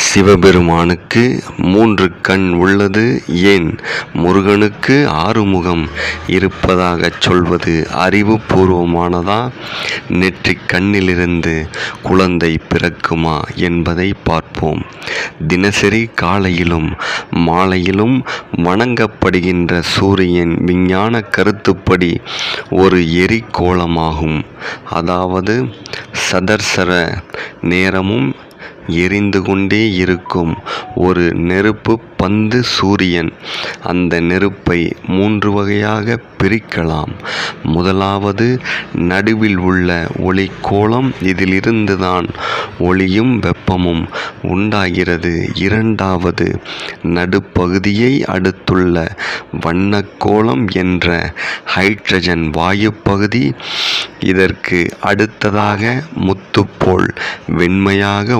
சிவபெருமானுக்கு 3 கண் உள்ளது ஏன்? முருகனுக்கு 6 முகம் இருப்பதாகச் சொல்வது அறிவுபூர்வமானதா? நெற்றிக் கண்ணிலிருந்து குழந்தை பிறக்குமா என்பதை பார்ப்போம். தினசரி காலையிலும் மாலையிலும் வணங்கப்படுகின்ற சூரியன் விஞ்ஞான கருத்துப்படி ஒரு எரிகோளமாகும். அதாவது சதர்சர நேரமும் எரிந்து கொண்டே இருக்கும் ஒரு நெருப்பு பந்து சூரியன். அந்த நெருப்பை 3 வகையாக பிரிக்கலாம். முதலாவது நடுவில் உள்ள ஒளிக்கோளம். இதிலிருந்துதான் ஒளியும் வெப்பமும் உண்டாகிறது. இரண்டாவது நடுப்பகுதியை அடுத்துள்ள வண்ணக்கோளம் என்ற ஹைட்ரஜன் வாயு பகுதி. இதற்கு அடுத்ததாக முத்துப்போல் வெண்மையாக